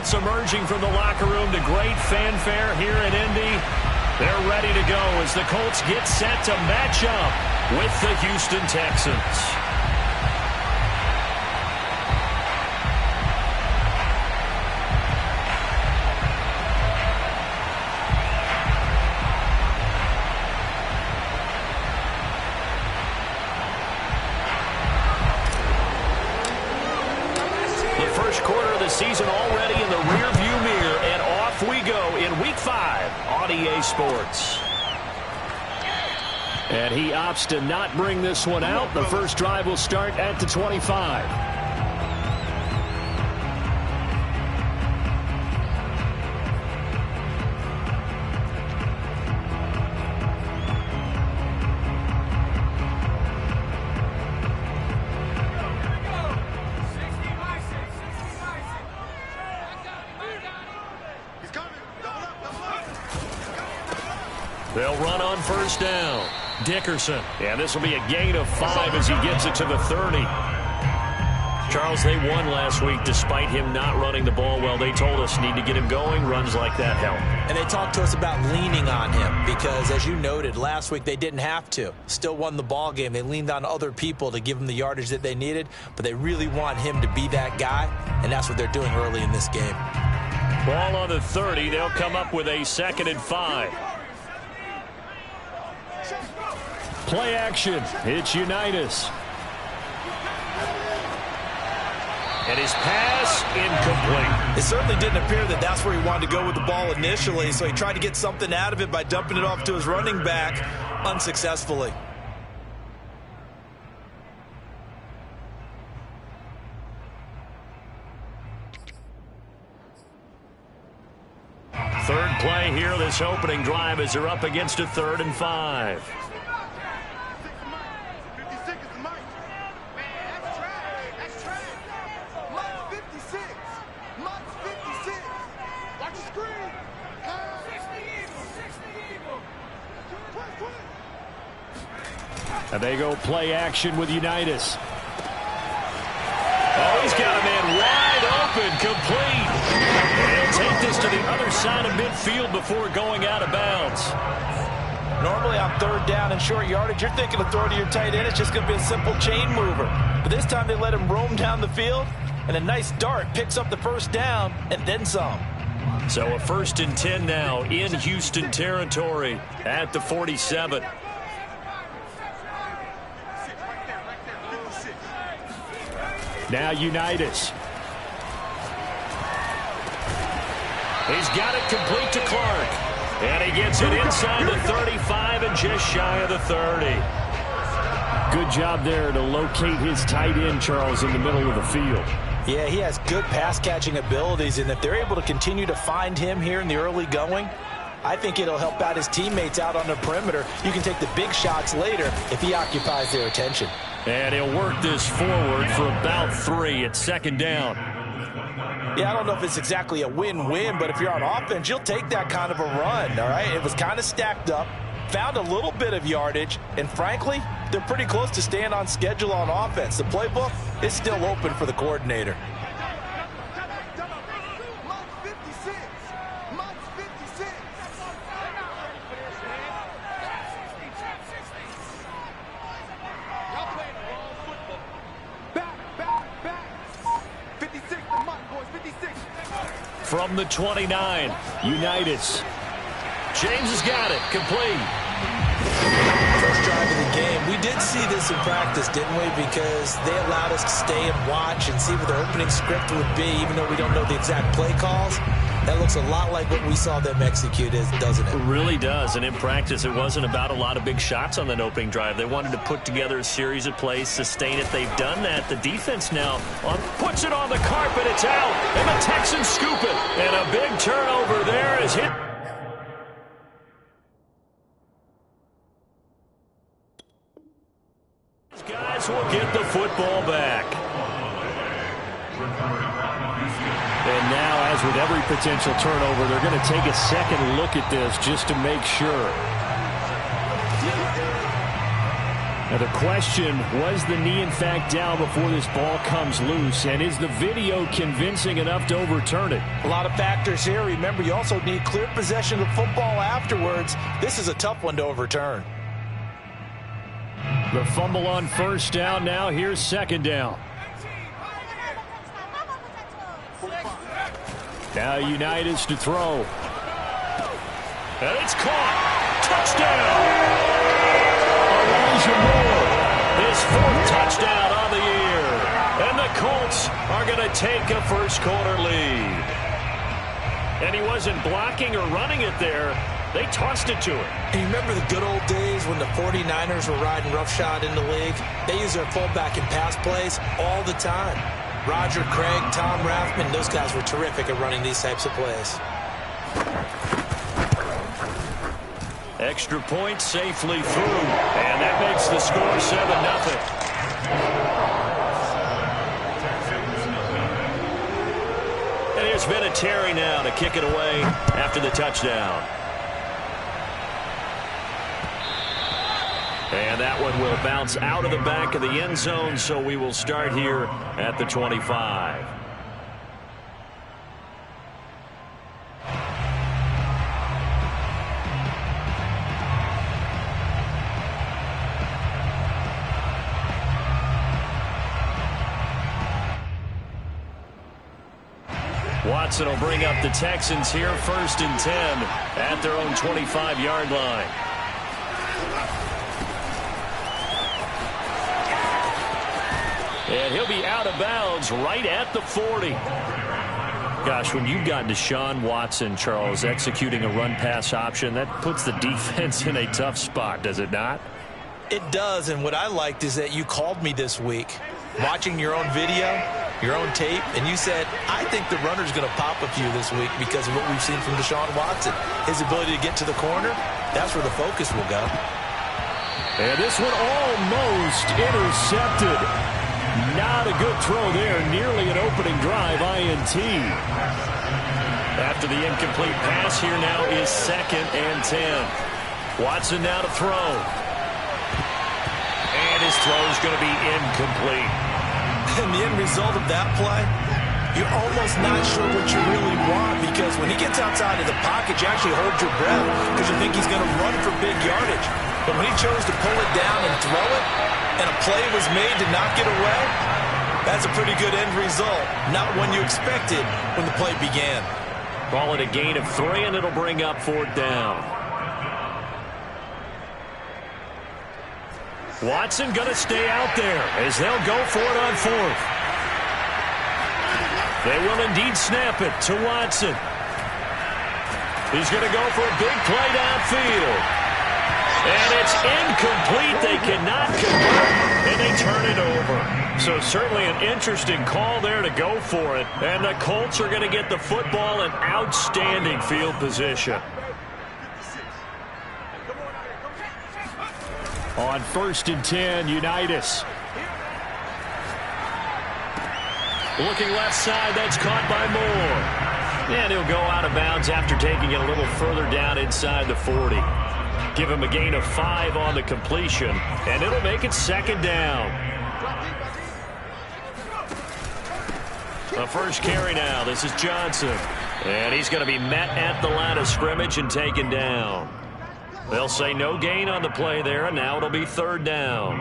reports emerging from the locker room. The great fanfare here in Indy. They're ready to go as the Colts get set to match up with the Houston Texans. Season already in the rearview mirror, and off we go in Week 5 on EA Sports. And he opts to not bring this one out. The first drive will start at the 25. They'll run on first down. Dickerson. And this will be a gain of 5 as he gets it to the 30. Charles, they won last week despite him not running the ball well. They told us need to get him going. Runs like that help. And they talked to us about leaning on him because, as you noted, last week they didn't have to. Still won the ball game. They leaned on other people to give them the yardage that they needed, but they really want him to be that guy, and that's what they're doing early in this game. Ball on the 30. They'll come up with a 2nd and 5. Play action. It's Unitas. And his pass incomplete. It certainly didn't appear that that's where he wanted to go with the ball initially, so he tried to get something out of it by dumping it off to his running back unsuccessfully. Third play here, this opening drive, as they're up against a 3rd and 5. And they go play action with Unitas. Oh, he's got a man wide open, complete. And he'll take this to the other side of midfield before going out of bounds. Normally on 3rd down and short yardage, you're thinking of throwing to your tight end. It's just going to be a simple chain mover. But this time they let him roam down the field, and a nice dart picks up the first down and then some. So a 1st and 10 now in Houston territory at the 47. Now Unitas. He's got it complete to Clark. And he gets it inside the 35 and just shy of the 30. Good job there to locate his tight end, Charles, in the middle of the field. Yeah, he has good pass-catching abilities, and if they're able to continue to find him here in the early going, I think it'll help out his teammates out on the perimeter. You can take the big shots later if he occupies their attention. And he'll work this forward for about 3 at 2nd down. Yeah, I don't know if it's exactly a win-win, but if you're on offense, you'll take that kind of a run, all right? It was kind of stacked up, found a little bit of yardage, and frankly, they're pretty close to staying on schedule on offense. The playbook is still open for the coordinator. From the 29, Unitas. James has got it, complete. First drive of the game. We did see this in practice, didn't we? Because they allowed us to stay and watch and see what their opening script would be, even though we don't know the exact play calls. That looks a lot like what we saw them execute, doesn't it? It really does, and in practice, it wasn't about a lot of big shots on that opening drive. They wanted to put together a series of plays, sustain it. They've done that. The defense now puts it on the carpet. It's out, and the Texans scoop it. And a big turnover there is hit. These guys will get the football back. And now, as with every potential turnover, they're going to take a second look at this just to make sure. Now the question, was the knee in fact down before this ball comes loose? And is the video convincing enough to overturn it? A lot of factors here. Remember, you also need clear possession of the football afterwards. This is a tough one to overturn. The fumble on first down. Now here's second down. Now Unitas to throw. And it's caught. Touchdown. Elijah Moore. His 4th touchdown on the year. And the Colts are going to take a first-quarter lead. And he wasn't blocking or running it there. They tossed it to him. And you remember the good old days when the 49ers were riding roughshod in the league? They use their fullback in pass plays all the time. Roger Craig, Tom Rathman, those guys were terrific at running these types of plays. Extra point safely through. And that makes the score 7-0. And here's Vinatieri now to kick it away after the touchdown. And that one will bounce out of the back of the end zone, so we will start here at the 25. Watson will bring up the Texans here, 1st and 10 at their own 25-yard line. And he'll be out of bounds right at the 40. Gosh, when you've got Deshaun Watson, Charles, executing a run-pass option, that puts the defense in a tough spot, does it not? It does, and what I liked is that you called me this week, watching your own video, your own tape, and you said, I think the runner's going to pop a few this week because of what we've seen from Deshaun Watson. His ability to get to the corner, that's where the focus will go. And this one almost intercepted. Not a good throw there. Nearly an opening drive, INT. After the incomplete pass, here now is 2nd and 10. Watson now to throw. And his throw is going to be incomplete. And the end result of that play, you're almost not sure what you really want, because when he gets outside of the pocket, you actually hold your breath because you think he's going to run for big yardage. But when he chose to pull it down and throw it, and a play was made to knock it away, that's a pretty good end result. Not one you expected when the play began. Call it a gain of 3, and it'll bring up 4th down. Watson going to stay out there as they'll go for it on 4th. They will indeed snap it to Watson. He's going to go for a big play downfield. And it's incomplete. They cannot convert, and they turn it over. So certainly an interesting call there to go for it. And the Colts are going to get the football in outstanding field position. On 1st and 10, Unitas. Looking left side, that's caught by Moore. And he'll go out of bounds after taking it a little further down inside the 40. Give him a gain of 5 on the completion, and it'll make it 2nd down. The first carry now. This is Johnson. And he's going to be met at the line of scrimmage and taken down. They'll say no gain on the play there, and now it'll be 3rd down.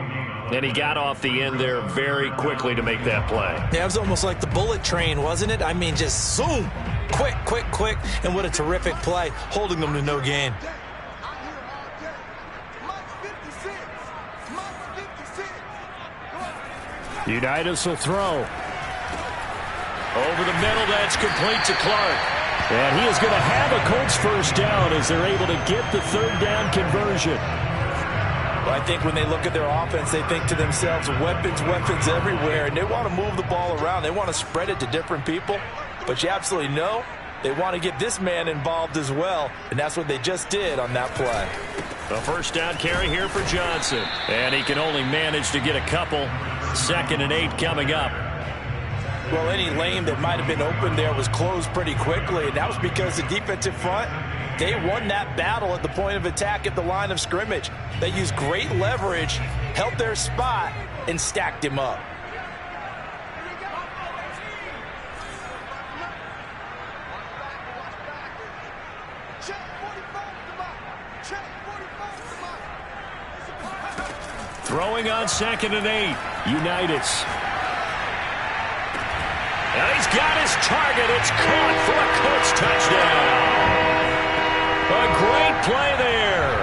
And he got off the end there very quickly to make that play. Yeah, it was almost like the bullet train, wasn't it? I mean, just zoom. Quick, quick, quick. And what a terrific play, holding them to no gain. Unitas will throw. Over the middle, that's complete to Clark. And he is going to have a Colts first down as they're able to get the 3rd down conversion. Well, I think when they look at their offense, they think to themselves, weapons, weapons everywhere, and they want to move the ball around. They want to spread it to different people, but you absolutely know they want to get this man involved as well, and that's what they just did on that play. The first down carry here for Johnson. And he can only manage to get a couple. 2nd and 8 coming up. Well, any lane that might have been open there was closed pretty quickly, and that was because the defensive front, they won that battle at the point of attack at the line of scrimmage. They used great leverage, held their spot, and stacked him up. Throwing on 2nd and 8. Unitas. And he's got his target. It's caught for a Colts touchdown. A great play there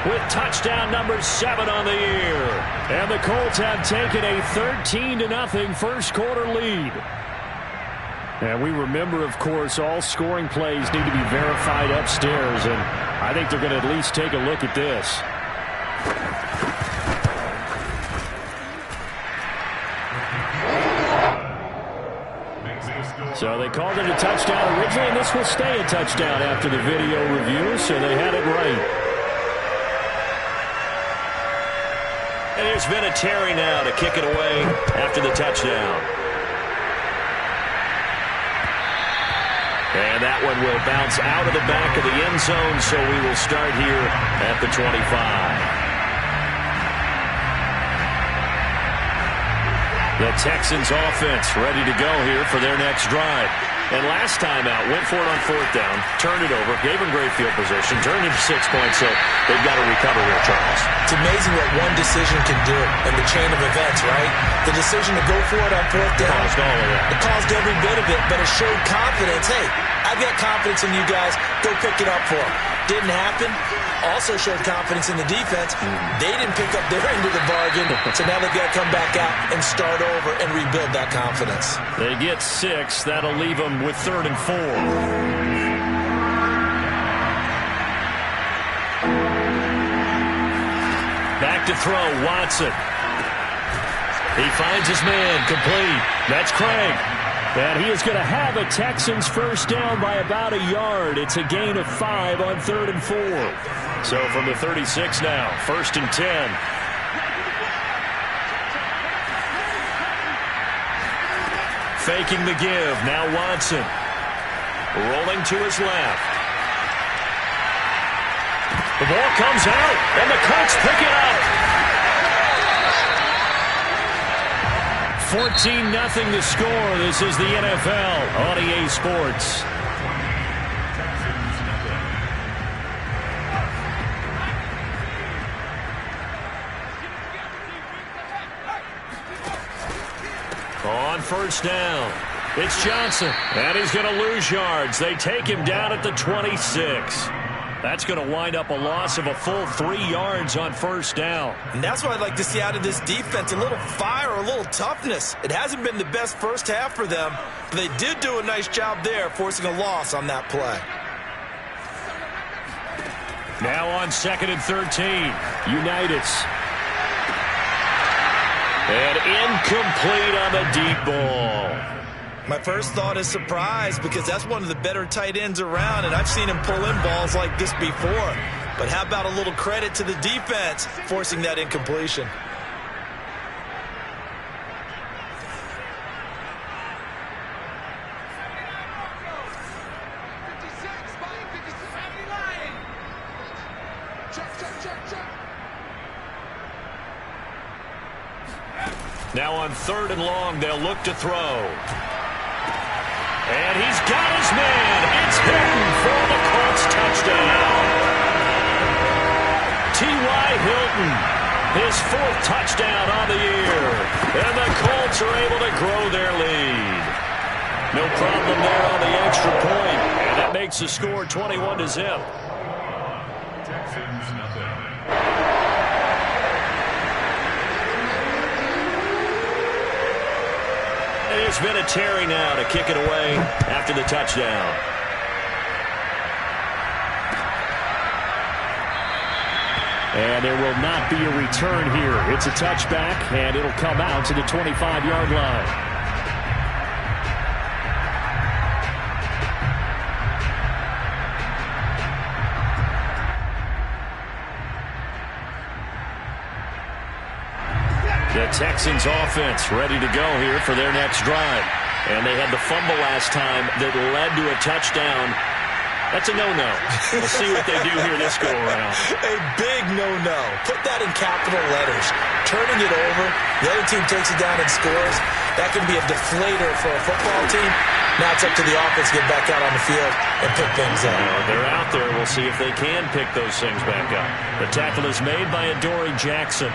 with touchdown number 7 on the year. And the Colts have taken a 13-0 first quarter lead. And we remember, of course, all scoring plays need to be verified upstairs. And I think they're going to at least take a look at this. So they called it a touchdown originally, and this will stay a touchdown after the video review, so they had it right. And there's been a Terry now to kick it away after the touchdown. And that one will bounce out of the back of the end zone, so we will start here at the 25. The Texans offense ready to go here for their next drive. And last time out, went for it on 4th down, turned it over, gave them great field position, turned into 6 points, so they've got to recover here, Charles. It's amazing what one decision can do in the chain of events, right? The decision to go for it on 4th down. Caused all of that. It caused every bit of it, but it showed confidence. Hey, I've got confidence in you guys. Go pick it up for them. Didn't happen. Also showed confidence in the defense. They didn't pick up their end of the bargain, so now they've got to come back out and start over and rebuild that confidence. They get 6. That'll leave them with 3rd and 4. Back to throw, Watson. He finds his man, complete. That's Craig. And he is going to have a Texans first down by about a yard. It's a gain of 5 on 3rd and 4. So from the 36 now, 1st and 10. Faking the give. Now Watson. Rolling to his left. The ball comes out, and the Colts pick it up. 14-0 the score. This is the NFL on EA Sports. On 1st down, it's Johnson, and he's going to lose yards. They take him down at the 26. That's going to wind up a loss of a full 3 yards on 1st down. And that's what I'd like to see out of this defense, a little fire, a little toughness. It hasn't been the best first half for them, but they did do a nice job there, forcing a loss on that play. Now on 2nd and 13, Unitas. And incomplete on the deep ball. My first thought is surprise, because that's one of the better tight ends around, and I've seen him pull in balls like this before. But how about a little credit to the defense forcing that incompletion? Now on 3rd and long, they'll look to throw. And he's got his man. It's Hilton for the Colts touchdown. T.Y. Hilton, his 4th touchdown on the year. And the Colts are able to grow their lead. No problem there on the extra point. And that makes the score 21-0. Texans nothing. There's been a Terry now to kick it away after the touchdown. And there will not be a return here. It's a touchback, and it'll come out to the 25-yard line. The Texans offense ready to go here for their next drive. And they had the fumble last time that led to a touchdown. That's a no-no. We'll see what they do here this go-around. A big no-no. Put that in capital letters. Turning it over, the other team takes it down and scores. That can be a deflator for a football team. Now it's up to the offense to get back out on the field and pick things up. They're out there. We'll see if they can pick those things back up. The tackle is made by Adoree Jackson.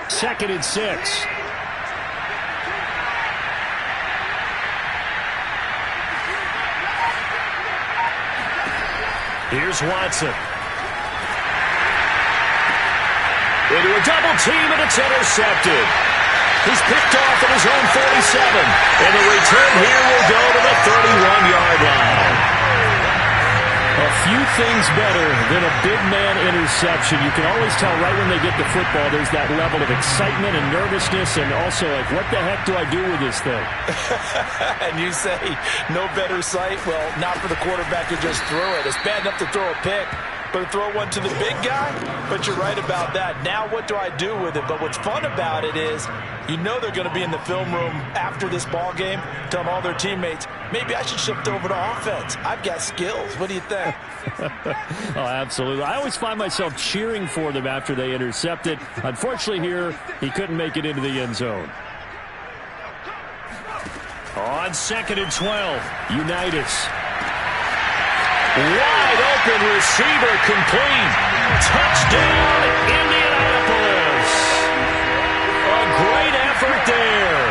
Second and 6. Here's Watson. Into a double team, and it's intercepted. He's picked off at his own 47. And the return here will go to the 31-yard line. A few things better than a big man interception. You can always tell right when they get the football, there's that level of excitement and nervousness, and also like, what the heck do I do with this thing? And you say, no better sight? Well, not for the quarterback to just throw it. It's bad enough to throw a pick, but to throw one to the big guy? But you're right about that. Now what do I do with it? But what's fun about it is, you know they're going to be in the film room after this ball game, telling all their teammates, maybe I should shift over to offense. I've got skills. What do you think? Oh, absolutely. I always find myself cheering for them after they intercept it. Unfortunately here, he couldn't make it into the end zone. On 2nd and 12, Unitas. wide open receiver complete. Touchdown, Indianapolis. A great effort there.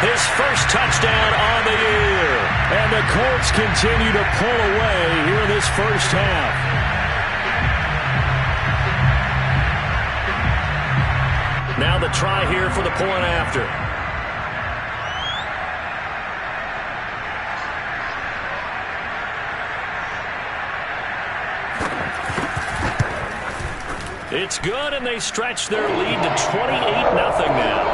His first touchdown on the year. And the Colts continue to pull away here in this first half. Now the try here for the point after. It's good, and they stretch their lead to 28-0 now.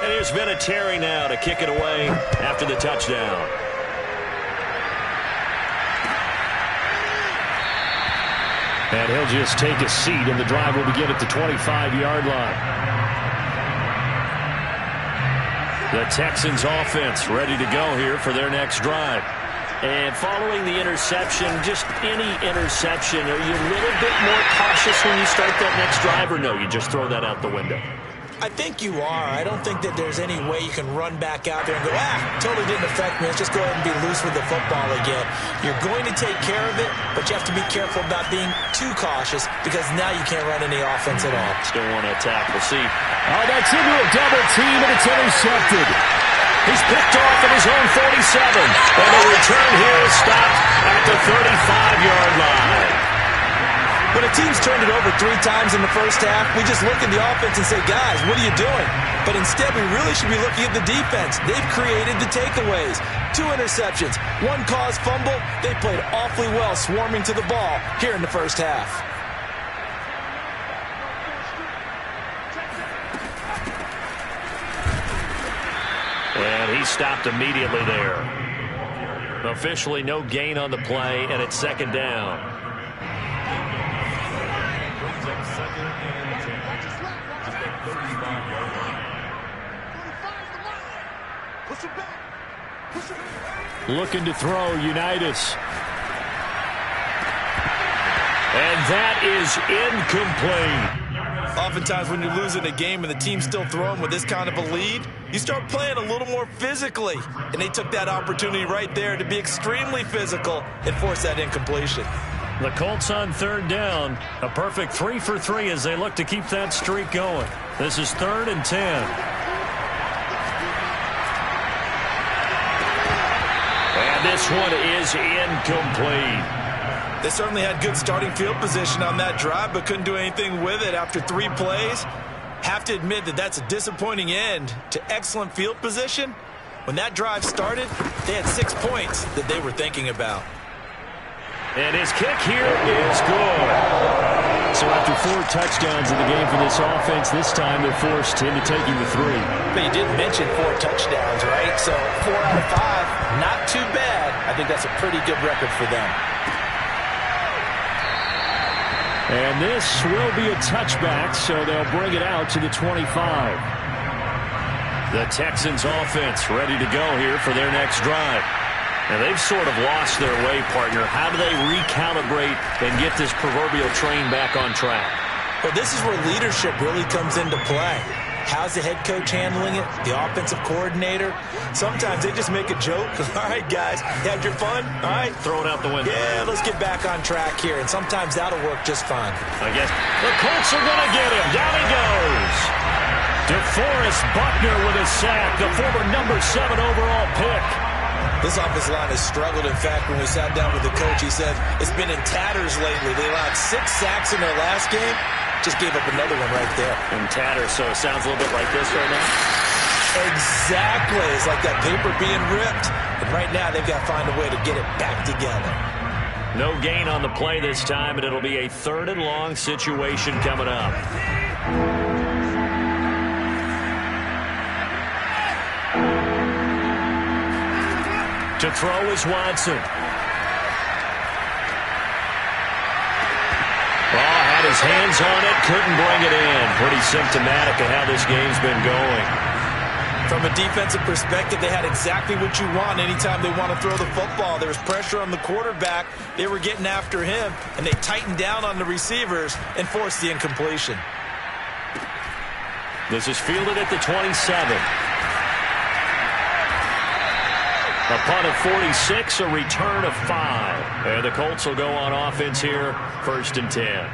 And here's Vinatieri now to kick it away after the touchdown. And he'll just take a seat, and the drive will begin at the 25-yard line. The Texans offense ready to go here for their next drive. And following the interception, just any interception, are you a little bit more cautious when you start that next drive, or no, you just throw that out the window? I think you are. I don't think that there's any way you can run back out there and go, totally didn't affect me. Let's just go ahead and be loose with the football again. You're going to take care of it, but you have to be careful about being too cautious because now you can't run any offense at all. Still want to attack. We'll see. Oh, that's into a double team, and it's intercepted. He's picked off at his own 47. And the return here is stopped at the 35-yard line. When a team's turned it over 3 times in the first half, we just look at the offense and say, guys, what are you doing? But instead, we really should be looking at the defense. They've created the takeaways. 2 interceptions, 1 caused fumble. They played awfully well swarming to the ball here in the first half. And he stopped immediately there. Officially no gain on the play, and it's 2nd down. Looking to throw, Unitas. And that is incomplete. Oftentimes when you're losing a game and the team's still throwing with this kind of a lead, you start playing a little more physically. And they took that opportunity right there to be extremely physical and force that incompletion. The Colts on 3rd down. A perfect 3 for 3 as they look to keep that streak going. This is 3rd and 10. And this one is incomplete. They certainly had good starting field position on that drive, but couldn't do anything with it after 3 plays. Have to admit that that's a disappointing end to excellent field position. When that drive started, they had 6 points that they were thinking about. And his kick here is good. So after 4 touchdowns in the game for this offense, this time they're forced into taking the 3. But you did mention 4 touchdowns, right? So 4 out of 5, not too bad. I think that's a pretty good record for them. And this will be a touchback, so they'll bring it out to the 25. The Texans offense ready to go here for their next drive. Now, they've sort of lost their way, partner. How do they recalibrate and get this proverbial train back on track? Well, this is where leadership really comes into play. How's the head coach handling it? The offensive coordinator? Sometimes they just make a joke. All right, guys, you had your fun? All right. Throw it out the window. Yeah, let's get back on track here. And sometimes that'll work just fine. I guess the Colts are going to get him. Down he goes. DeForest Buckner with a sack, the former number 7 overall pick. This offensive line has struggled. In fact, when we sat down with the coach, he said it's been in tatters lately. They allowed 6 sacks in their last game. Just gave up another one right there. In tatters, so it sounds a little bit like this right now. Exactly. It's like that paper being ripped. And right now, they've got to find a way to get it back together. No gain on the play this time, and it'll be a 3rd and long situation coming up. To throw is Watson. Had his hands on it, couldn't bring it in. Pretty symptomatic of how this game's been going. From a defensive perspective, they had exactly what you want anytime they want to throw the football. There was pressure on the quarterback. They were getting after him, and they tightened down on the receivers and forced the incompletion. This is fielded at the 27. A punt of 46, a return of 5. And the Colts will go on offense here, 1st and 10.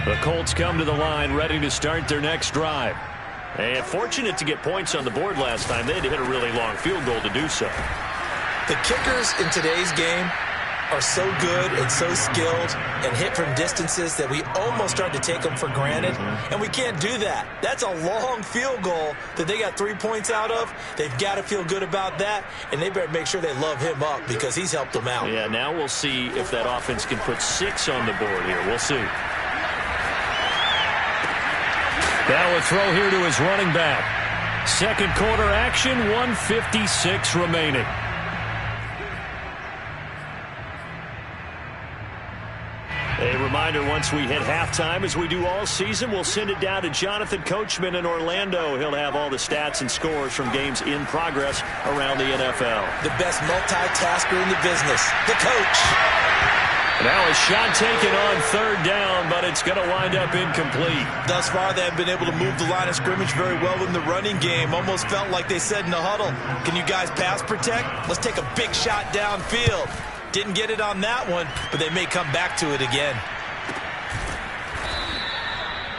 The Colts come to the line, ready to start their next drive. And fortunate to get points on the board last time. They had to hit a really long field goal to do so. The kickers in today's game are so good and so skilled and hit from distances that we almost start to take them for granted, and we can't do that. That's a long field goal that they got 3 points out of. They've got to feel good about that, and they better make sure they love him up because he's helped them out. Yeah, now we'll see if that offense can put 6 on the board here. We'll see. Now a throw here to his running back. 2nd quarter action, 1:56 remaining. A reminder, once we hit halftime, as we do all season, we'll send it down to Jonathan Coachman in Orlando. He'll have all the stats and scores from games in progress around the NFL. The best multitasker in the business, the coach. Now a shot taken on 3rd down, but it's going to wind up incomplete. Thus far, they have been able to move the line of scrimmage very well in the running game. Almost felt like they said in the huddle, can you guys pass protect? Let's take a big shot downfield. Didn't get it on that one, but they may come back to it again.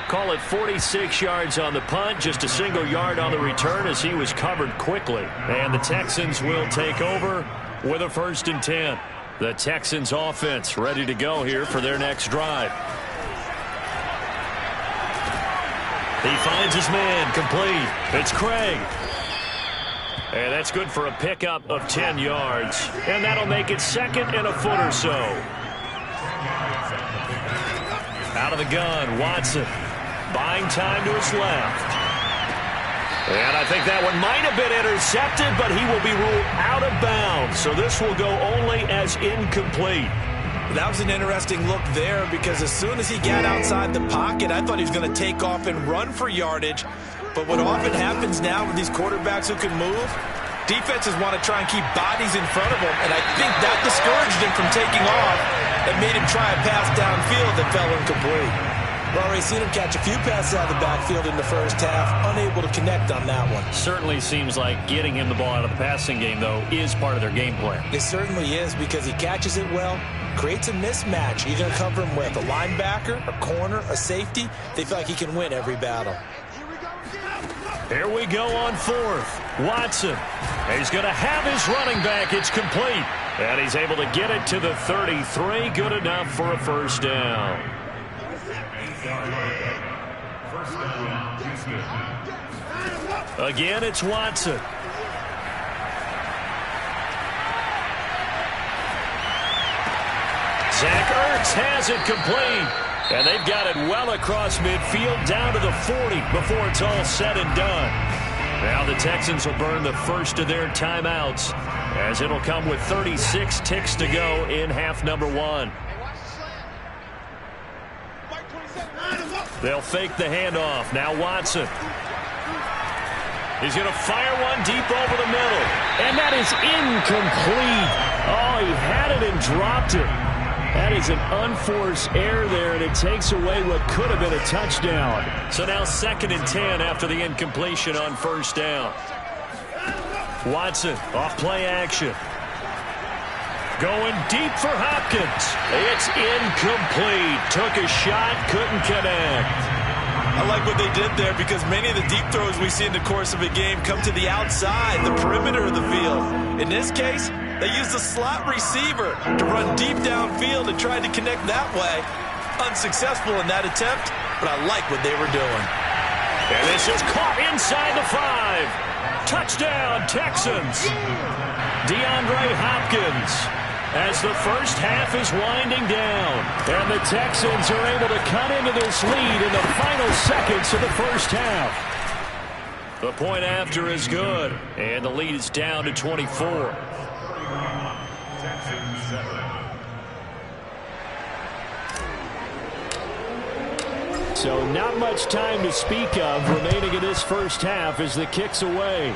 Call it 46 yards on the punt, just a single yard on the return as he was covered quickly. And the Texans will take over with a 1st and 10. The Texans offense ready to go here for their next drive. He finds his man, complete. It's Craig. And that's good for a pickup of 10 yards. And that'll make it 2nd and a foot or so. Out of the gun, Watson. Buying time to his left. And I think that one might have been intercepted, but he will be ruled out of bounds. So this will go only as incomplete. That was an interesting look there because as soon as he got outside the pocket, I thought he was going to take off and run for yardage. But what often happens now with these quarterbacks who can move, defenses want to try and keep bodies in front of them, and I think that discouraged him from taking off and made him try a pass downfield that fell incomplete. We've already seen him catch a few passes out of the backfield in the first half, unable to connect on that one. Certainly seems like getting him the ball out of the passing game, though, is part of their game plan. It certainly is because he catches it well, creates a mismatch. You're going to cover him with a linebacker, a corner, a safety. They feel like he can win every battle. Here we go on 4th. Watson. He's going to have his running back. It's complete. And he's able to get it to the 33. Good enough for a 1st down. Again, it's Watson. Zach Ertz has it complete. And they've got it well across midfield down to the 40 before it's all said and done. Now the Texans will burn the first of their timeouts as it'll come with 36 ticks to go in half number 1. They'll fake the handoff. Now Watson. He's going to fire one deep over the middle. And that is incomplete. Oh, he had it and dropped it. That is an unforced error there, and it takes away what could have been a touchdown. So now 2nd and 10 after the incompletion on first down. Watson off play action. Going deep for Hopkins. It's incomplete. Took a shot, couldn't connect. I like what they did there because many of the deep throws we see in the course of a game come to the outside, the perimeter of the field. In this case, they used a slot receiver to run deep downfield and tried to connect that way. Unsuccessful in that attempt, but I like what they were doing. And this is caught inside the 5. Touchdown, Texans. DeAndre Hopkins as the first half is winding down. And the Texans are able to cut into this lead in the final seconds of the first half. The point after is good, and the lead is down to 24. So not much time to speak of remaining in this first half as the kick's away.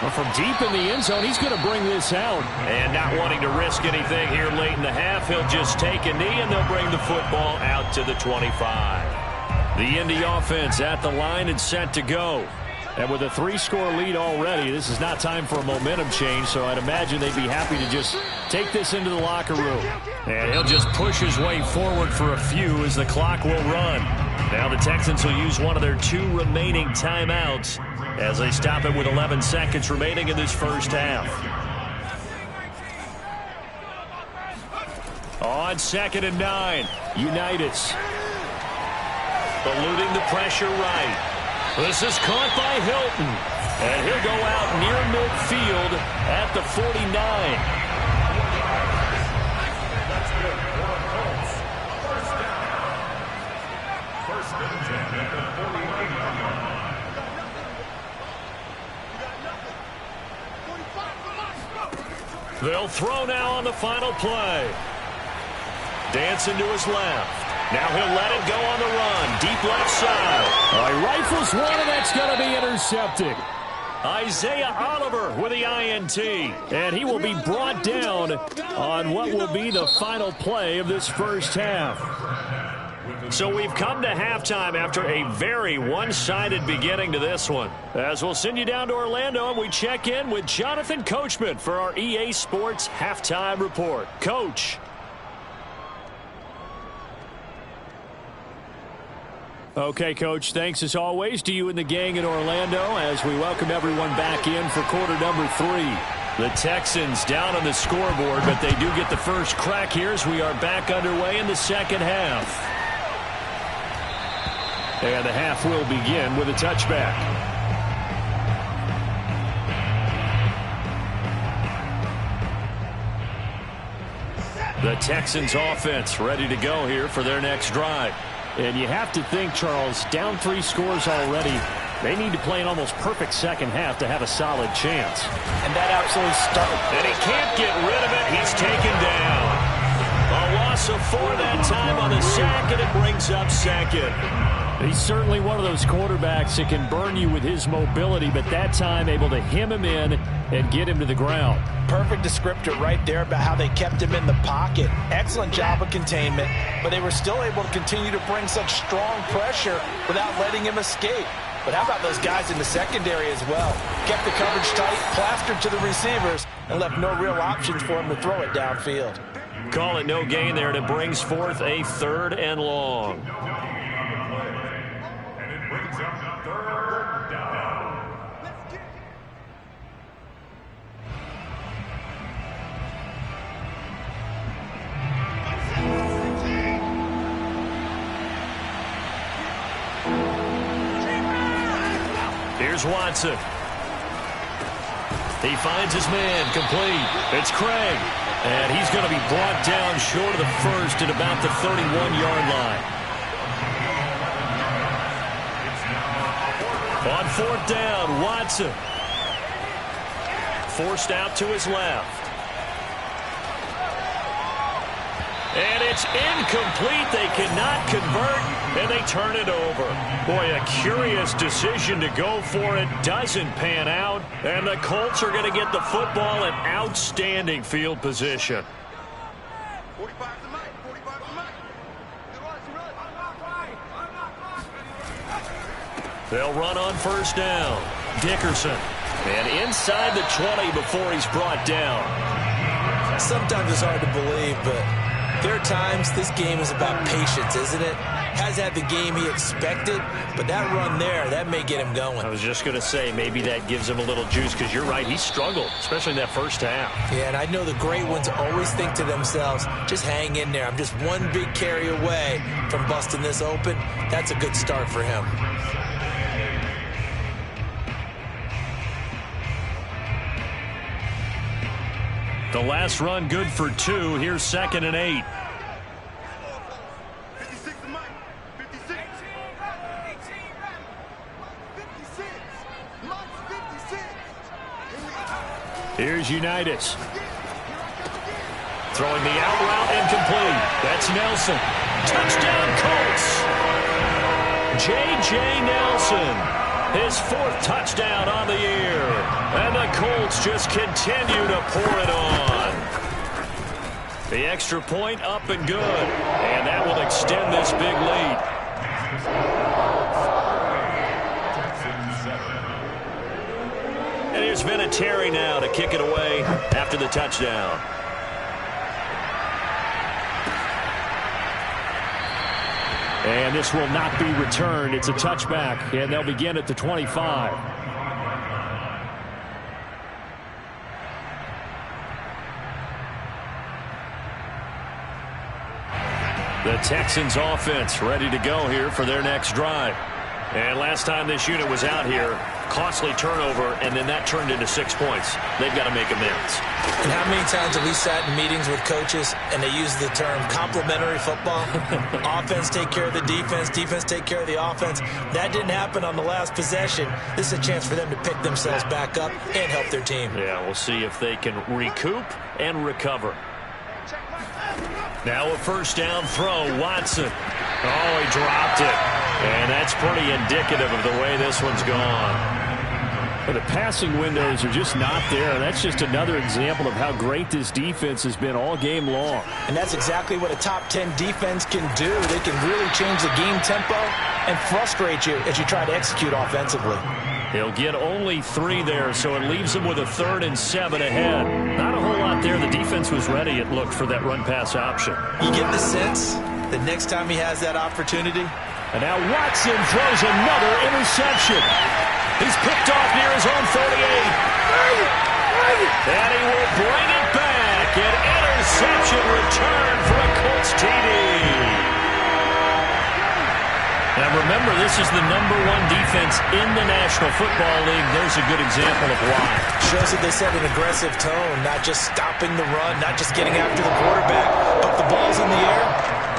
Well, from deep in the end zone, he's going to bring this out. And not wanting to risk anything here late in the half, he'll just take a knee and they'll bring the football out to the 25. The Indy offense at the line and set to go. And with a 3-score lead already, this is not time for a momentum change, so I'd imagine they'd be happy to just take this into the locker room. And he'll just push his way forward for a few as the clock will run. Now the Texans will use one of their 2 remaining timeouts as they stop it with 11 seconds remaining in this first half. On 2nd and 9, Unitas. Eluding the pressure right. This is caught by Hilton. And he'll go out near midfield at the 49. They'll throw now on the final play. Dancing to his left. Now he'll let it go on the run. Deep left side. He rifles one, and that's going to be intercepted. Isaiah Oliver with the INT. And he will be brought down on what will be the final play of this first half. So we've come to halftime after a very one-sided beginning to this one. As we'll send you down to Orlando and we check in with Jonathan Coachman for our EA Sports Halftime Report. Coach. Okay, Coach, thanks as always to you and the gang in Orlando as we welcome everyone back in for quarter number 3. The Texans down on the scoreboard, but they do get the first crack here as we are back underway in the second half. And the half will begin with a touchback. The Texans offense ready to go here for their next drive. And you have to think, Charles, down 3 scores already. They need to play an almost perfect second half to have a solid chance. And that absolutely started. And he can't get rid of it. He's taken down. A loss of 4 that time on the sack, and it brings up 2nd. He's certainly one of those quarterbacks that can burn you with his mobility, but that time able to hem him in and get him to the ground. Perfect descriptor right there about how they kept him in the pocket. Excellent job of containment, but they were still able to continue to bring such strong pressure without letting him escape. But how about those guys in the secondary as well? Kept the coverage tight, plastered to the receivers, and left no real options for him to throw it downfield. Call it no gain there, and it brings forth a 3rd and long. Here's Watson. He finds his man, complete. It's Craig. And he's going to be brought down short of the first at about the 31-yard line. On 4th down, Watson. Forced out to his left. And it's incomplete. They cannot convert, and they turn it over. Boy, a curious decision to go for it. Doesn't pan out, and the Colts are going to get the football in outstanding field position. They'll run on 1st down. Dickerson. And inside the 20 before he's brought down. Sometimes it's hard to believe, but there are times this game is about patience, isn't it? Has had the game he expected, but that run there, that may get him going. I was just going to say, maybe that gives him a little juice, because you're right, he struggled, especially in that first half. Yeah, and I know the great ones always think to themselves, just hang in there. I'm just one big carry away from busting this open. That's a good start for him. The last run good for 2. Here's 2nd and 8. Here's Unitas. Throwing the out route incomplete. That's Nelson. Touchdown Colts. J.J. Nelson. His 4th touchdown on the year. And the Colts just continue to pour it on. The extra point up and good. And that will extend this big lead. And here's Vinatieri now to kick it away after the touchdown. And this will not be returned. It's a touchback, and they'll begin at the 25. The Texans offense ready to go here for their next drive. And last time this unit was out here, costly turnover, and then that turned into 6 points. They've got to make amends. And how many times have we sat in meetings with coaches and they use the term complementary football? Offense take care of the defense, defense take care of the offense. That didn't happen on the last possession. This is a chance for them to pick themselves back up and help their team. Yeah, we'll see if they can recoup and recover. Now a 1st down throw, Watson. Oh, he dropped it. And that's pretty indicative of the way this one's gone. Well, the passing windows are just not there. That's just another example of how great this defense has been all game long. And that's exactly what a top 10 defense can do. They can really change the game tempo and frustrate you as you try to execute offensively. He'll get only 3 there, so it leaves him with a 3rd and 7 ahead. Not a whole lot there. The defense was ready, it looked, for that run-pass option. You get the sense that next time he has that opportunity. And now Watson throws another interception. He's picked off near his own 48. And he will bring it back. An interception return for a Colts TD. Now remember, this is the #1 defense in the National Football League. There's a good example of why. Shows that they set an aggressive tone, not just stopping the run, not just getting after the quarterback, but the ball's in the air.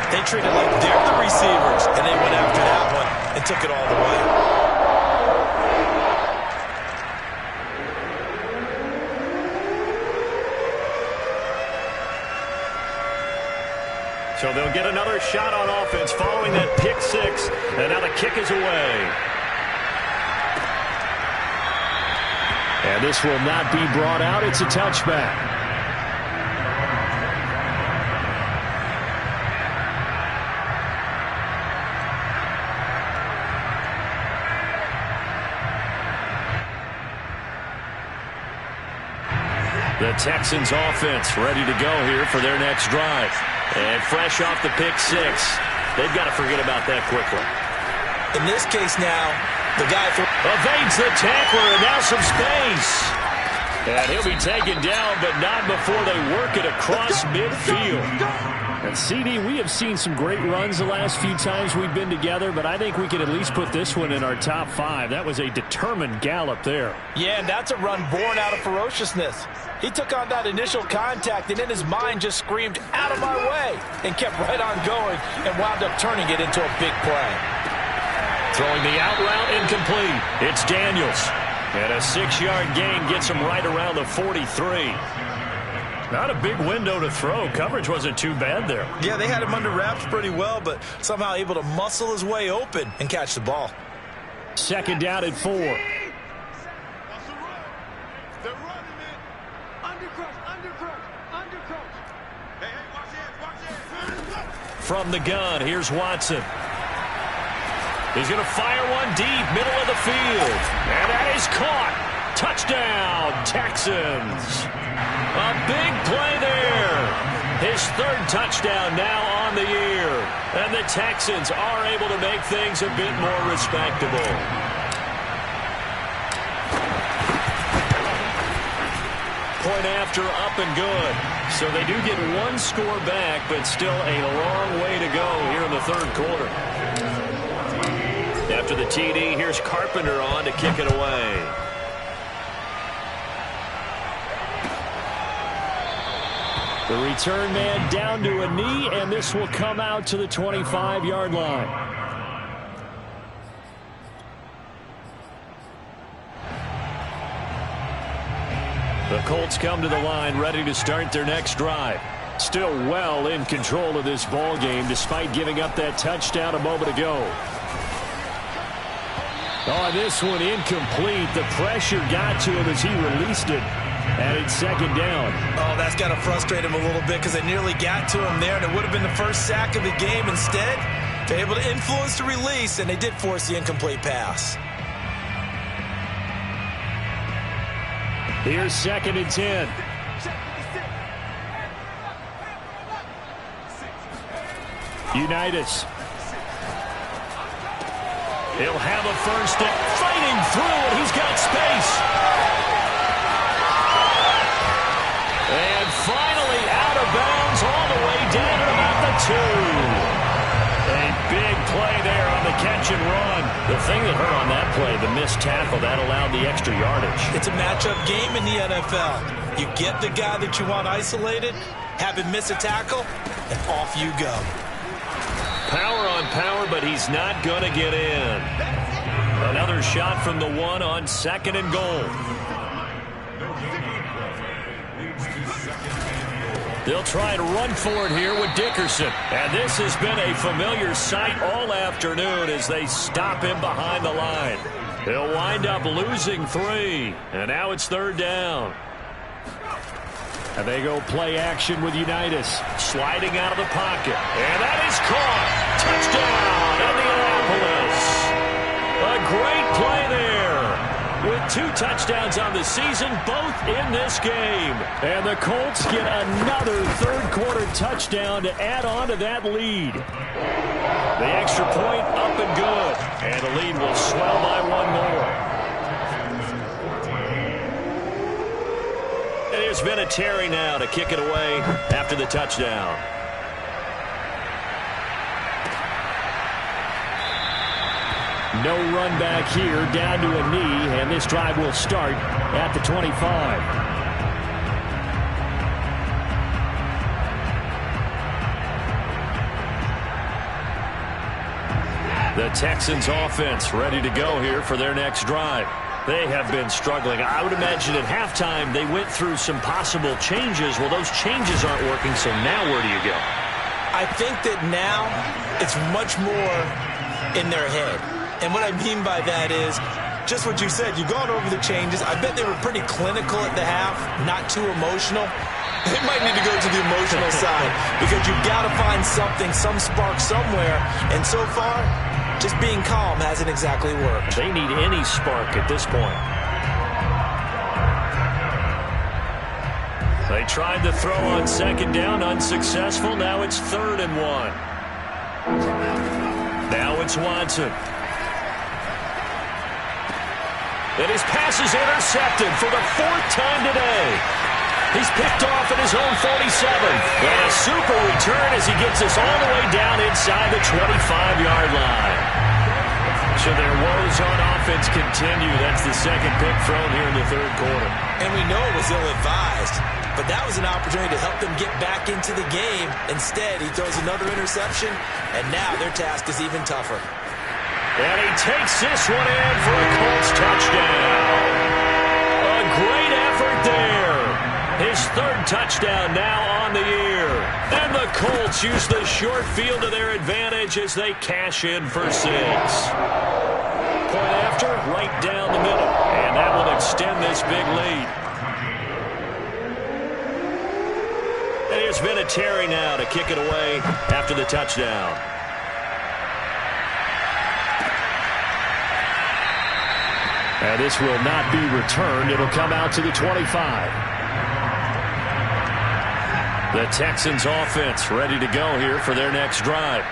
They treat it like they're the receivers, and they went after that one and took it all the way. So they'll get another shot on offense following that pick 6, and now the kick is away. And this will not be brought out. It's a touchback. The Texans offense ready to go here for their next drive. And fresh off the pick 6, they've got to forget about that quickly. In this case now, the guy evades the tackler, and now some space. And he'll be taken down, but not before they work it across midfield. And CD, we have seen some great runs the last few times we've been together, but I think we can at least put this one in our top 5. That was a determined gallop there. Yeah, and that's a run born out of ferociousness. He took on that initial contact and in his mind just screamed, "Out of my way," and kept right on going and wound up turning it into a big play. Throwing the out route incomplete. It's Daniels. And a 6-yard gain gets him right around the 43. Not a big window to throw. Coverage wasn't too bad there. Yeah, they had him under wraps pretty well, but somehow able to muscle his way open and catch the ball. Second down at 4. From the gun, here's Watson. He's going to fire one deep, middle of the field. And that is caught. Touchdown, Texans. A big play there. His 3rd touchdown now on the year. And the Texans are able to make things a bit more respectable. Point after, up and good. So they do get 1 score back, but still a long way to go here in the 3rd quarter. After the TD, here's Carpenter on to kick it away. The return man down to a knee, and this will come out to the 25-yard line. The Colts come to the line ready to start their next drive. Still well in control of this ball game despite giving up that touchdown a moment ago. Oh, this one incomplete. The pressure got to him as he released it. And it's 2nd down. Oh, that's got to frustrate him a little bit because they nearly got to him there, and it would have been the first sack of the game. Instead, they're able to influence the release, and they did force the incomplete pass. Here's 2nd and 10. Unitas. He'll have a first down. Fighting through, and he's got space. And finally out of bounds all the way down at about the 2. A big play there on the catch and run. The thing that hurt on that play, the missed tackle, that allowed the extra yardage. It's a matchup game in the NFL. You get the guy that you want isolated, have him miss a tackle, and off you go. Power on power, but he's not going to get in. Another shot from the 1 on 2nd and goal. They'll try and run for it here with Dickerson. And this has been a familiar sight all afternoon as they stop him behind the line. He'll wind up losing 3. And now it's 3rd down. And they go play action with Unitas. Sliding out of the pocket. And that is caught. Touchdown, Indianapolis. A great play there. With 2 touchdowns on the season, both in this game. And the Colts get another 3rd quarter touchdown to add on to that lead. The extra point up and good. And the lead will swell by 1 more. And there's been a Terry now to kick it away after the touchdown. No run back here, down to a knee, and this drive will start at the 25. The Texans offense ready to go here for their next drive. They have been struggling. I would imagine at halftime they went through some possible changes. Well, those changes aren't working, so now where do you go? I think that now it's much more in their head. And what I mean by that is just what you said. You've gone over the changes. I bet they were pretty clinical at the half, not too emotional. They might need to go to the emotional side because you've got to find something, some spark somewhere. And so far, just being calm hasn't exactly worked. They need any spark at this point. They tried to throw on 2nd down, unsuccessful. Now it's 3rd and 1. Now it's Watson. And his pass is intercepted for the 4th time today. He's picked off at his own 47. And a super return as he gets us all the way down inside the 25-yard line. So their woes on offense continue. That's the second pick thrown here in the third quarter. And we know it was ill-advised, but that was an opportunity to help them get back into the game. Instead, he throws another interception, and now their task is even tougher. And he takes this one in for a Colts touchdown. A great effort there. His third touchdown now on the year. And the Colts use the short field to their advantage as they cash in for 6. Point after, right down the middle. And that will extend this big lead. And here's Vinatieri now to kick it away after the touchdown. And this will not be returned. It'll come out to the 25. The Texans offense ready to go here for their next drive.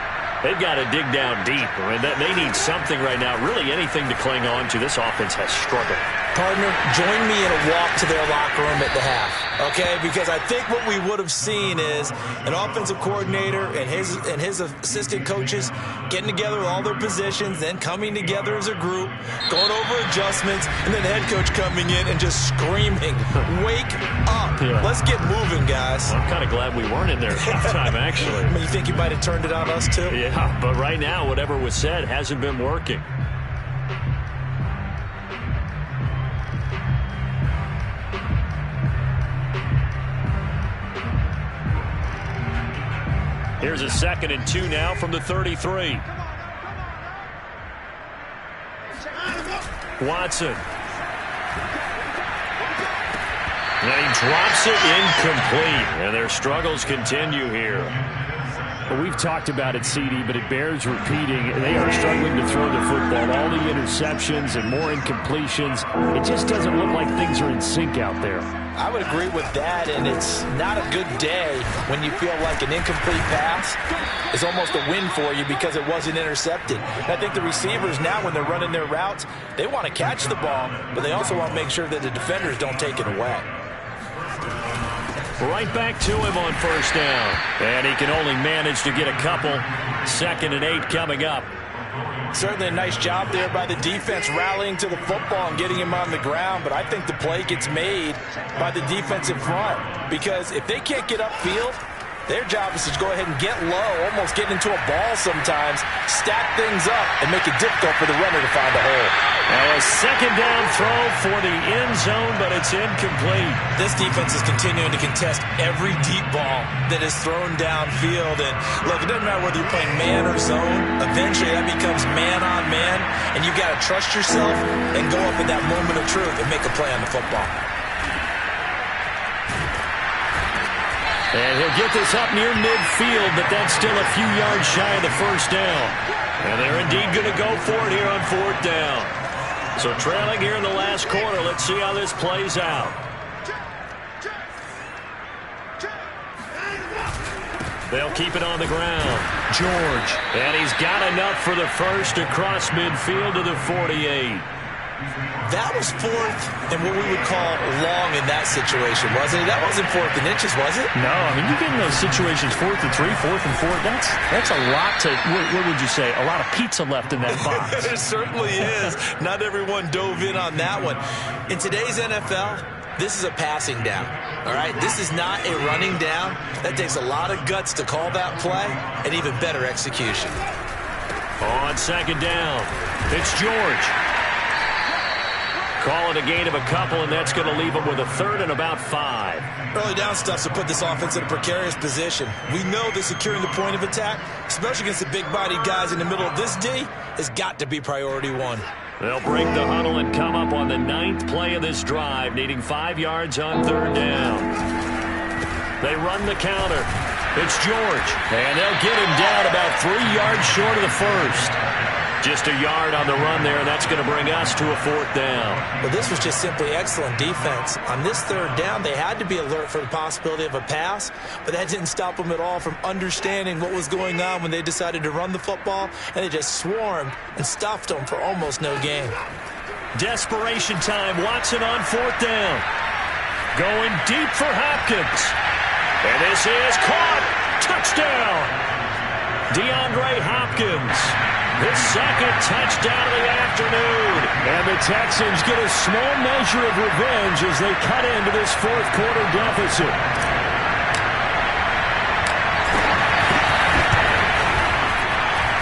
They've got to dig down deep. I mean, they need something right now, really anything to cling on to. This offense has struggled. Partner, join me in a walk to their locker room at the half, okay? Because I think what we would have seen is an offensive coordinator and his assistant coaches getting together with all their positions, then coming together as a group, going over adjustments, and then the head coach coming in and just screaming, "Wake up. Yeah. Let's get moving, guys." I'm kind of glad we weren't in there at halftime, actually. I mean, you think you might have turned it on us, too? Yeah, but right now, whatever was said hasn't been working. Here's a 2nd and 2 now from the 33. Watson. And he drops it incomplete. And their struggles continue here. Well, we've talked about it, CD, but it bears repeating. They are struggling to throw the football. All the interceptions and more incompletions. It just doesn't look like things are in sync out there. I would agree with that, and it's not a good day when you feel like an incomplete pass is almost a win for you because it wasn't intercepted. And I think the receivers now, when they're running their routes, they want to catch the ball, but they also want to make sure that the defenders don't take it away. Right back to him on first down. And he can only manage to get a couple. 2nd and 8 coming up. Certainly a nice job there by the defense rallying to the football and getting him on the ground, but I think the play gets made by the defensive front because if they can't get upfield, their job is to go ahead and get low, almost get into a ball sometimes, stack things up, and make it difficult for the runner to find a hole. A 2nd down throw for the end zone, but it's incomplete. This defense is continuing to contest every deep ball that is thrown downfield. And look, it doesn't matter whether you're playing man or zone. Eventually, that becomes man on man, and you've got to trust yourself and go up at that moment of truth and make a play on the football. And he'll get this up near midfield, but that's still a few yards shy of the first down. And they're indeed going to go for it here on 4th down. So trailing here in the last quarter, let's see how this plays out. They'll keep it on the ground. George. And he's got enough for the first across midfield to the 48. That was 4th and what we would call long in that situation, wasn't it? That wasn't 4th and inches, was it? No, I mean, you get in those situations 4th and 3, 4th and 4. That's a lot to, what would you say, a lot of pizza left in that box. There certainly is. Not everyone dove in on that one. In today's NFL, this is a passing down, all right? This is not a running down. That takes a lot of guts to call that play and even better execution. On 2nd down, it's George. Call it a gain of a couple, and that's going to leave them with a 3rd and about 5. Early down stuff to put this offense in a precarious position. We know that securing the point of attack, especially against the big-bodied guys in the middle of this D, has got to be priority 1. They'll break the huddle and come up on the 9th play of this drive, needing 5 yards on 3rd down. They run the counter. It's George, and they'll get him down about 3 yards short of the first. Just a yard on the run there, and that's going to bring us to a 4th down. Well, this was just simply excellent defense. On this 3rd down, they had to be alert for the possibility of a pass, but that didn't stop them at all from understanding what was going on when they decided to run the football, and they just swarmed and stuffed them for almost no gain. Desperation time. Watson on 4th down. Going deep for Hopkins. And this is caught. Touchdown. DeAndre Hopkins. His second touchdown of the afternoon. And the Texans get a small measure of revenge as they cut into this fourth quarter deficit.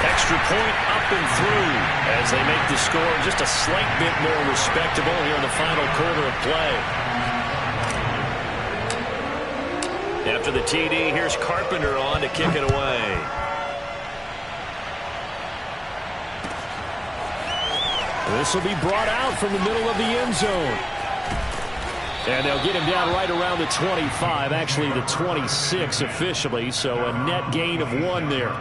Extra point up and through as they make the score just a slight bit more respectable here in the final quarter of play. After the TD, here's Carpenter on to kick it away. This will be brought out from the middle of the end zone. And they'll get him down right around the 25, actually the 26 officially, so a net gain of 1 there.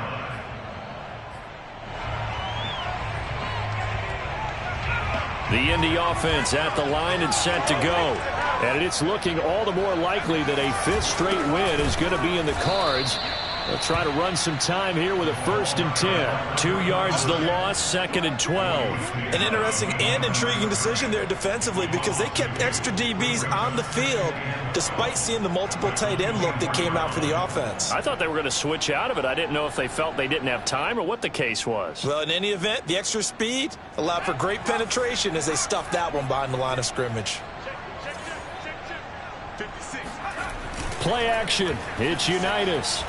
The Indy offense at the line and set to go. And it's looking all the more likely that a 5th straight win is going to be in the cards. They'll try to run some time here with a 1st and 10. 2 yards the loss, 2nd and 12. An interesting and intriguing decision there defensively because they kept extra DBs on the field despite seeing the multiple tight end look that came out for the offense. I thought they were going to switch out of it. I didn't know if they felt they didn't have time or what the case was. Well, in any event, the extra speed allowed for great penetration as they stuffed that one behind the line of scrimmage. Play action. It's Unitas.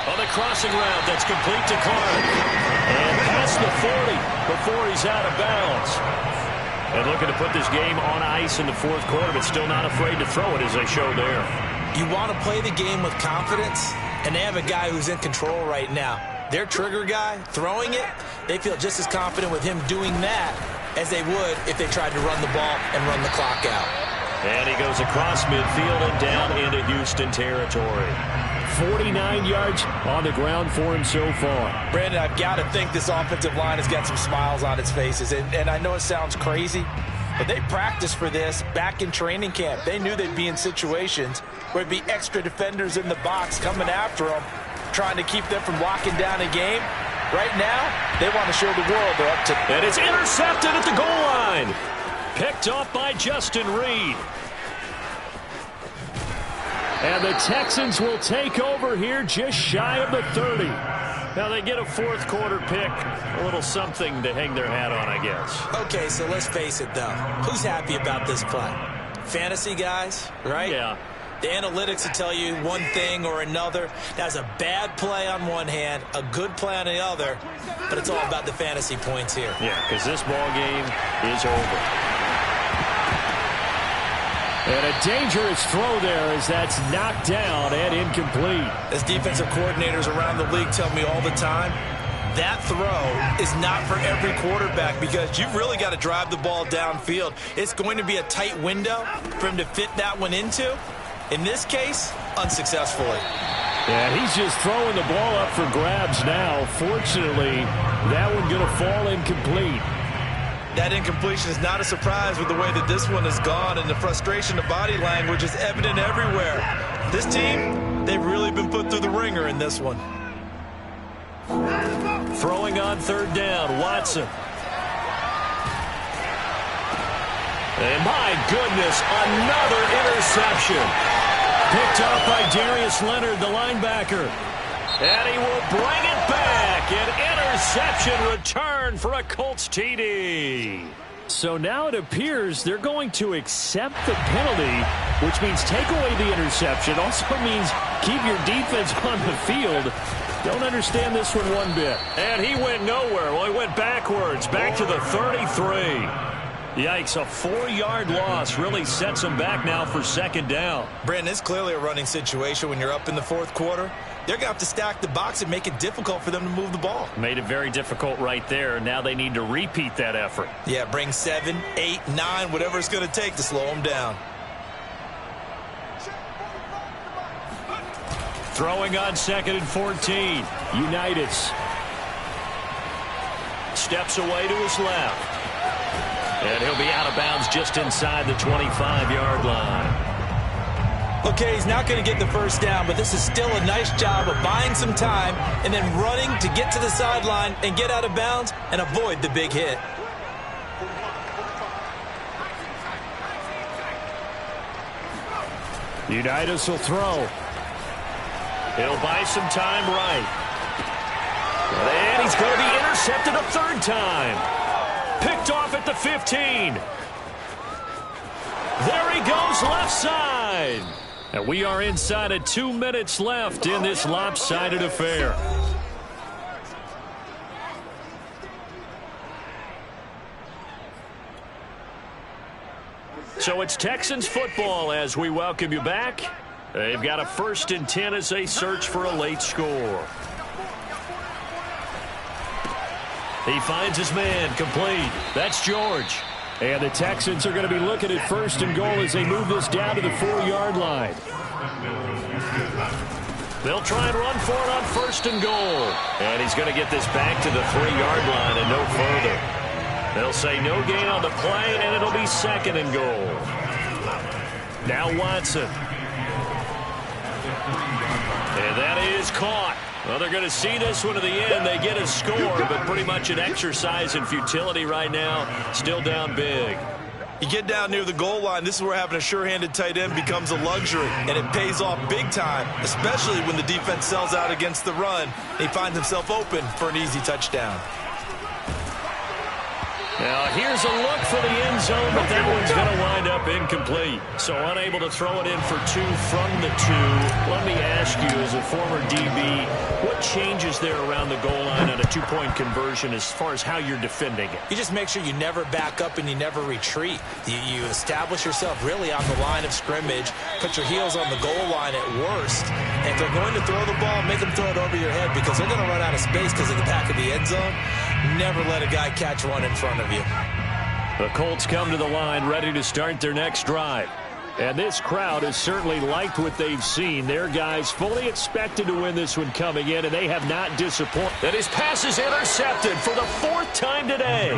On the crossing route, that's complete to Clark. And past the 40 before he's out of bounds. And looking to put this game on ice in the fourth quarter, but still not afraid to throw it as they show there. You want to play the game with confidence, and they have a guy who's in control right now. Their trigger guy, throwing it, they feel just as confident with him doing that as they would if they tried to run the ball and run the clock out. And he goes across midfield and down into Houston territory. 49 yards on the ground for him so far. Brandon, I've got to think this offensive line has got some smiles on its faces. And I know it sounds crazy, but they practiced for this back in training camp. They knew they'd be in situations where there'd be extra defenders in the box coming after them, trying to keep them from locking down a game. Right now, they want to show the world they're up to. And it's intercepted at the goal line. Picked off by Justin Reed. And the Texans will take over here just shy of the 30. Now they get a fourth quarter pick. A little something to hang their hat on, I guess. Okay, so let's face it, though. Who's happy about this play? Fantasy guys, right? Yeah. The analytics will tell you one thing or another. That's a bad play on one hand, a good play on the other, but it's all about the fantasy points here. Yeah, because this ball game is over. And a dangerous throw there as that's knocked down and incomplete. As defensive coordinators around the league tell me all the time, that throw is not for every quarterback because you've really got to drive the ball downfield. It's going to be a tight window for him to fit that one into. In this case, unsuccessfully. Yeah, he's just throwing the ball up for grabs now. Fortunately, that one going to fall incomplete. That incompletion is not a surprise with the way that this one has gone, and the frustration of body language is evident everywhere. This team, they've really been put through the ringer in this one. Throwing on third down, Watson. And my goodness, another interception. Picked off by Darius Leonard, the linebacker. And he will bring it back. An interception return for a Colts TD. So now it appears they're going to accept the penalty, which means take away the interception. Also means keep your defense on the field. Don't understand this one bit. And he went nowhere. Well, he went backwards, back to the 33. Yikes, a 4-yard loss really sets them back now for second down. Brandon, it's clearly a running situation when you're up in the fourth quarter. They're going to have to stack the box and make it difficult for them to move the ball. Made it very difficult right there. Now they need to repeat that effort. Yeah, bring 7, 8, 9, whatever it's going to take to slow them down. Throwing on 2nd and 14. Unitas. Steps away to his left. And he'll be out of bounds just inside the 25-yard line. Okay, he's not going to get the first down, but this is still a nice job of buying some time and then running to get to the sideline and get out of bounds and avoid the big hit. Unitas will throw. He'll buy some time right. And he's going to be intercepted a third time. Picked off at the 15. There he goes left side. And we are inside of 2 minutes left in this lopsided affair. So it's Texans football as we welcome you back. They've got a 1st and 10 as they search for a late score. He finds his man, complete. That's George. And the Texans are going to be looking at 1st and goal as they move this down to the 4-yard line. They'll try and run for it on 1st and goal. And he's going to get this back to the 3-yard line and no further. They'll say no gain on the play, and it'll be 2nd and goal. Now Watson. And that is caught. Well, they're going to see this one to the end. They get a score, but pretty much an exercise in futility right now. Still down big. You get down near the goal line, this is where having a sure-handed tight end becomes a luxury, and it pays off big time, especially when the defense sells out against the run. He finds himself open for an easy touchdown. Now, here's a look for the end zone, but that one's going to wind up incomplete. So unable to throw it in for 2 from the 2. Let me ask you, as a former DB, what changes there around the goal line on a 2-point conversion as far as how you're defending it? You just make sure you never back up and you never retreat. You establish yourself really on the line of scrimmage, put your heels on the goal line at worst, and if they're going to throw the ball, make them throw it over your head because they're going to run out of space because of the back of the end zone. Never let a guy catch one in front of you. The Colts come to the line ready to start their next drive. And this crowd has certainly liked what they've seen. Their guys fully expected to win this one coming in, and they have not disappointed. And his pass is intercepted for the 4th time today.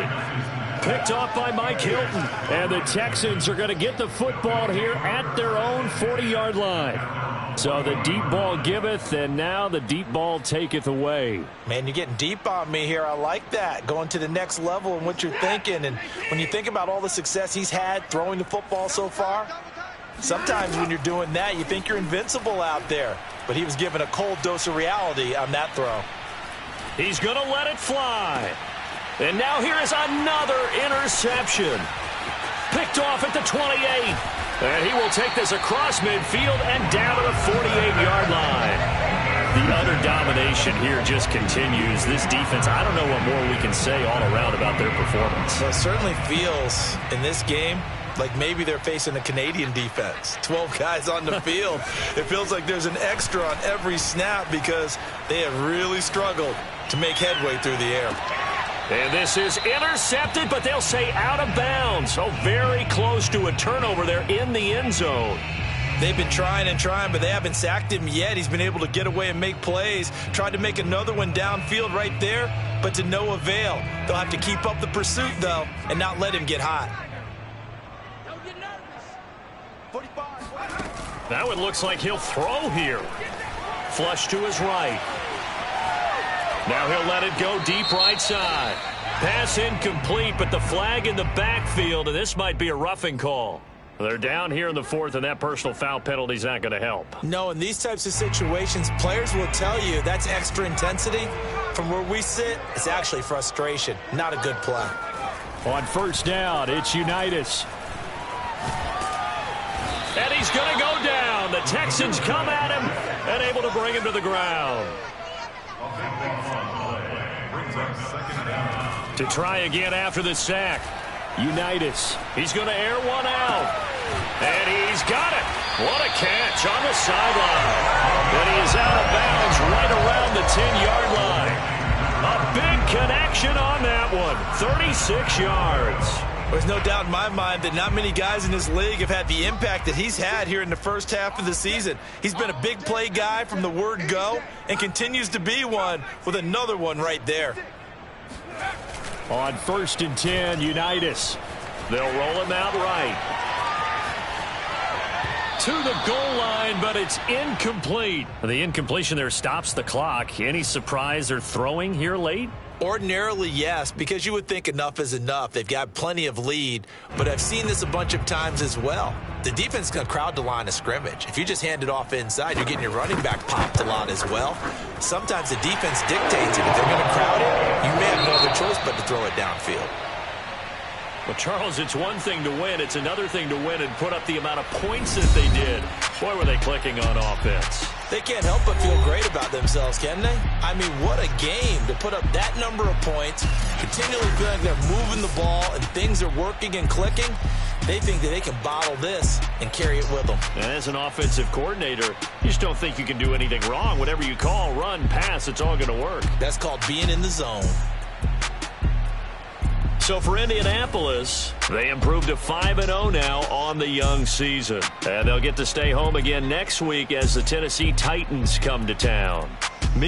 Picked off by Mike Hilton. And the Texans are going to get the football here at their own 40-yard line. So the deep ball giveth, and now the deep ball taketh away. Man, you're getting deep on me here. I like that. Going to the next level in what you're thinking. And when you think about all the success he's had throwing the football so far, sometimes when you're doing that, you think you're invincible out there. But he was given a cold dose of reality on that throw. He's going to let it fly. And now here is another interception. Picked off at the 28. And he will take this across midfield and down to the 48-yard line. The utter domination here just continues. This defense, I don't know what more we can say all around about their performance. Well, it certainly feels in this game like maybe they're facing a Canadian defense. 12 guys on the field. It feels like there's an extra on every snap because they have really struggled to make headway through the air. And this is intercepted, but they'll say out of bounds. So very close to a turnover there in the end zone. They've been trying and trying, but they haven't sacked him yet. He's been able to get away and make plays. Tried to make another one downfield right there, but to no avail. They'll have to keep up the pursuit, though, and not let him get hot. Now it looks like he'll throw here. Flush to his right. Now he'll let it go deep right side. Pass incomplete, but the flag in the backfield, and this might be a roughing call. They're down here in the 4th, and that personal foul penalty is not going to help. No, in these types of situations, players will tell you that's extra intensity. From where we sit, it's actually frustration. Not a good play. On 1st down, it's Unitas. And he's going to go down. The Texans come at him and able to bring him to the ground. To try again after the sack. Unitas. He's going to air one out. And he's got it. What a catch on the sideline. And he is out of bounds right around the 10-yard line. A big connection on that one. 36 yards. There's no doubt in my mind that not many guys in this league have had the impact that he's had here in the first half of the season. He's been a big play guy from the word go and continues to be one with another one right there. On 1st and 10, Unitas. They'll roll him out right. To the goal line, but it's incomplete. The incompletion there stops the clock. Any surprise they're throwing here late? Ordinarily, yes, because you would think enough is enough. They've got plenty of lead, but I've seen this a bunch of times as well. The defense is going to crowd the line of scrimmage. If you just hand it off inside, you're getting your running back popped a lot as well. Sometimes the defense dictates it. If they're going to crowd it, you may have no other choice but to throw it downfield. Well, Charles, it's one thing to win. It's another thing to win and put up the amount of points that they did. Boy, were they clicking on offense. They can't help but feel great about themselves, can they? I mean, what a game to put up that number of points, continually feeling like they're moving the ball and things are working and clicking. They think that they can bottle this and carry it with them. And as an offensive coordinator, you just don't think you can do anything wrong. Whatever you call, run, pass, it's all going to work. That's called being in the zone. So for Indianapolis, they improved to 5-0 now on the young season. And they'll get to stay home again next week as the Tennessee Titans come to town.